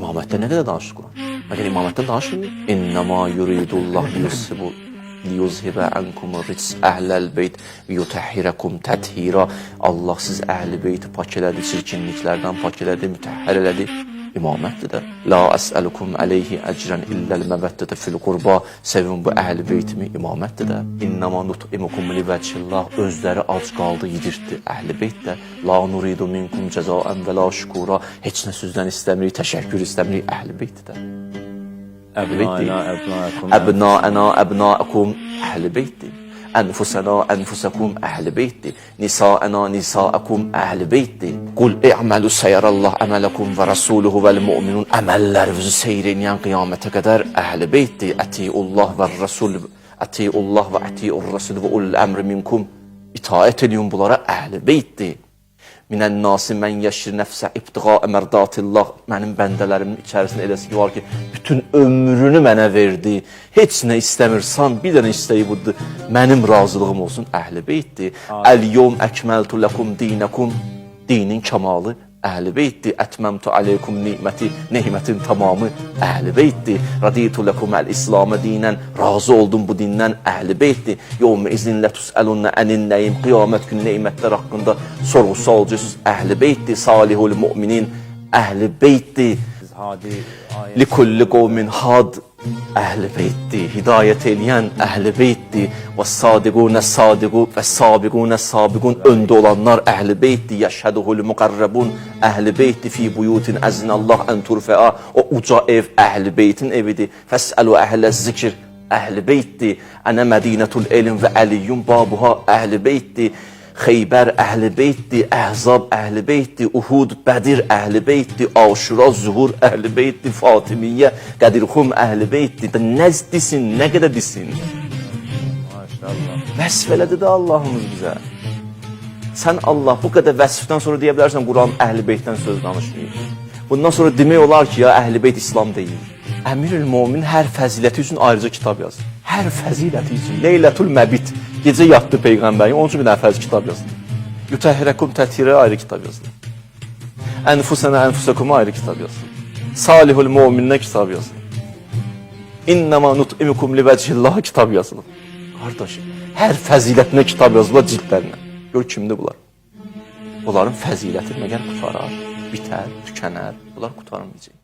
İmamətdə nə qədər danışır Quran? Məgər imamətdən danışmır? İnnəmā yuridullah liyuzhibə ənkumur rics əhləl beyt yutəhhirəkum təthira. Allah siz əhli beyti pak elədi, çirkinliklərdən pak elədi, mütəhhər elədi. İmamətdir də. La əsəlukum əleyhi əcrən illəl məbəddədə fil qurba. Sevin bu əhli beytimi, imamətdir də. İnnəmə nut'imukum li vəcihillah. Özləri ac qaldı, yedirtdi əhli beyt də. La nuridu minkum cəzaən və la şükura. Heç nə sözdən istəmirik, təşəkkür istəmirik, əhli beytdir də. Əbnaəna əbnaəkum əhli beytdir. Ənfusəna ənfusəkum əhli beytdir. Nisaəna nisaəkum əhli beytdir. Qul i'məlu səyərəllah əmələkum və rasuluhu vəl müminun. Əməllərinizi seyr eləyən qiyamətə qədər əhli beytdir. Ətiullah və rasul, ətiullah və ətiur rasul və ulul əmri minkum. İtaət edin bunlara, əhli beytdir. Minən nasi mən yəşir nəfsə ibtiğa əmərdatillah. Mənim bəndələrimin içərisində eləsi ki, var ki, bütün ömrünü mənə verdi. Heç nə istəmirsən, bir dənə istəyi budur. Mənim razılığım olsun, əhli beytdir. Əl-yom əkməltu ləkum dinəkum. Dinin kamalı əhli beytdir. Ətməmtu aleykum niməti, nehmətin tamamı əhli beytdir. Raditu ləkum əl-İslamə dinən. Razı oldum bu dindən, əhli beytdir. Yevmə izinlə tusəlunnə ənin nəyim. Qiyamət günü neymətlər haqqında sorğusu olacaqsınız, əhli beytdir. Salihul müminin əhli beytdir. Likulli qovmin had əhli beytdir. Hidayət eləyən əhli beytdir. Və sadiqunə sadiqu və sabiqunə sabiqun. Öndə olanlar əhli beytdir. Yəşhəduhul müqarrabun əhli beytdir. Fi buyutin əzinəllah ən turfəa. O uca ev əhli beytin evidir. Fəsəlu əhlə zikr əhli beytdir. Ənə mədinətul elm və əliyyun babuha əhli beytdir. Xeybər əhli beytdir, Əhzab əhli beytdir, Uhud, Bədir əhli beytdir, Aşura, Zuhur əhli beytdir, Fatimiyyə, Qədirxum əhli beytdir. Nə desin, nə qədər desin? Maşallah. Vəsf elədi də Allahımız bizə. Sən Allah bu qədər vəsfdən sonra deyə bilərsən, Quran əhli beytdən söz danışmayır. Bundan sonra demək olar ki, ya əhli beyt İslam deyil. Əmirül-Mömin hər fəziləti üçün ayrıca kitab yazır. Hər fəziləti üçün. Leylətül Məbit. Gecə yatdı Peyğəmbərin, onun üçün bir dənə fərz kitab yazdı. Yutəhhirəkum təthirə ayrı kitab yazdı. Ənfusənə ənfusəkuma ayrı kitab yazdı. Salihul müminə kitab yazdı. İnnəmə nut'imukum li vəcihillah kitab yazılıb. Qardaşım, hər fəzilətinə kitab yazılır cildlərinə. Gör kimdir bunlar? Bunların fəziləti məgər qutarar, bitər, tükənər. Bunlar qutarmayacaq.